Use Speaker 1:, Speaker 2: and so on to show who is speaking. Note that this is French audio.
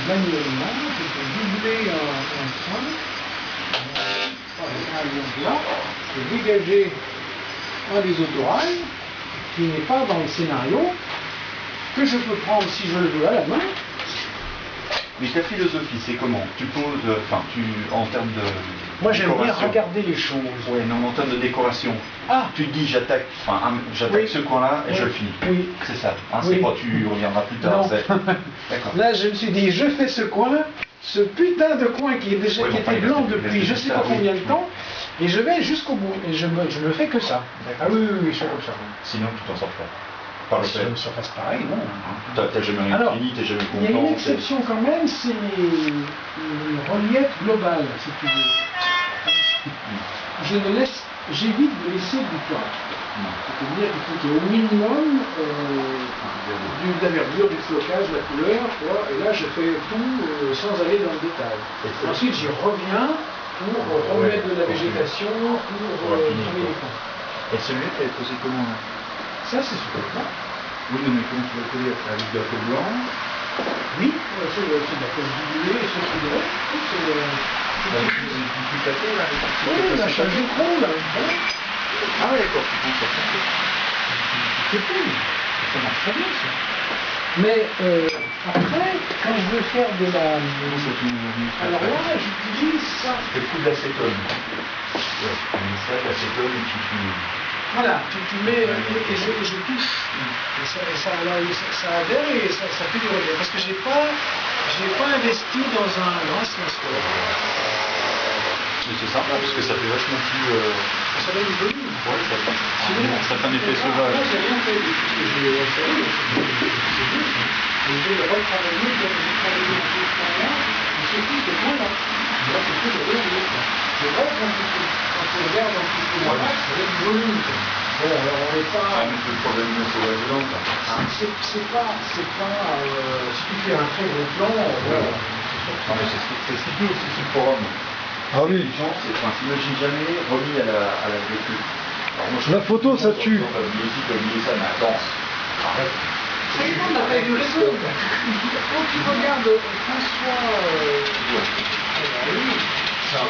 Speaker 1: manuellement, je peux doubler un point, par exemple là, je vais dégager un des autorails qui n'est pas dans le scénario, que je peux prendre si je le veux à la main.
Speaker 2: Mais ta philosophie, c'est comment? Tu poses, enfin, en termes de.
Speaker 1: Moi j'aime bien regarder les choses.
Speaker 2: Oui, non, en termes de décoration.
Speaker 1: Ah.
Speaker 2: Tu te dis, j'attaque
Speaker 1: Oui.
Speaker 2: ce coin-là et
Speaker 1: Oui.
Speaker 2: je le finis.
Speaker 1: Oui.
Speaker 2: C'est ça. Hein,
Speaker 1: Oui.
Speaker 2: C'est pas tu reviendras plus tard.
Speaker 1: Non.
Speaker 2: D'accord.
Speaker 1: Là je me suis dit, je fais ce coin, ce putain de coin qui est déjà
Speaker 2: Oui,
Speaker 1: qui
Speaker 2: enfin,
Speaker 1: était blanc depuis je sais pas combien de temps, et je vais jusqu'au bout. Et je ne fais que ça. Ah oui, je fais comme ça.
Speaker 2: Sinon, tu t'en sors pas. Par le
Speaker 1: Si
Speaker 2: fait.
Speaker 1: je me surface pareil, non.
Speaker 2: T'as jamais rien
Speaker 1: Alors,
Speaker 2: fini, t'es jamais content.
Speaker 1: il y a une exception quand même, c'est le relief global, si tu veux. J'évite de laisser du plat. C'est-à-dire qu'il faut qu'il y ait au minimum de la verdure, du flocage, de la couleur, quoi. Et là, je fais tout sans aller dans le détail. Ensuite, j'y reviens pour remettre de la végétation, pour trouver les points.
Speaker 2: Et celui-là, tu avais posé comment là?
Speaker 1: Ça, c'est super.
Speaker 2: Oui, mais comment tu l'as collé avec de la colle blanche?
Speaker 1: Oui, c'est de la colle diluée, c'est de la oui, la chaîne du tronc, là.
Speaker 2: Ah ouais, d'accord, tu penses à ça.
Speaker 1: C'est cool. Ça marche très bien, ça. Mais après, quand je veux faire de la... Alors là, j'utilise ça.
Speaker 2: C'est le coup d'acétone. Ouais, tu mets ça, l'acétone, et tu finis.
Speaker 1: Voilà, tu mets et je touche. Et ça adhère et ça fait du relief. Parce que j'ai pas investi dans un grand sponsor.
Speaker 2: Mais c'est sympa parce que ça fait vachement plus.
Speaker 1: Ça donne du volume.
Speaker 2: Ouais, ça fait un effet sauvage.
Speaker 1: Moi, j'ai rien fait depuis que j'ai essayé. C'est juste. Et je vais retravailler comme j'ai travaillé dans ce point-là, et surtout ce point-là. Là, c'est tout le relief. C'est vrai quand tu regardes un petit peu là, ça donne du volume. Bon, alors on n'est pas.
Speaker 2: Ah, mais c'est le problème de sauvage dedans, quoi.
Speaker 1: C'est pas. Si tu fais un très gros plan, voilà.
Speaker 2: Non, mais c'est ce qui fait aussi ce forum.
Speaker 3: Ah oui.
Speaker 2: Les gens, s'imagine jamais remis à la vécu.
Speaker 3: La photo, ça tue.
Speaker 2: T'as oublié ci, t'as oublié ça, mais attends. Arrête.
Speaker 1: Ça dépend de la taille du réseau. Quand tu regardes François.
Speaker 2: Ouais.
Speaker 1: Oui.
Speaker 2: Ça.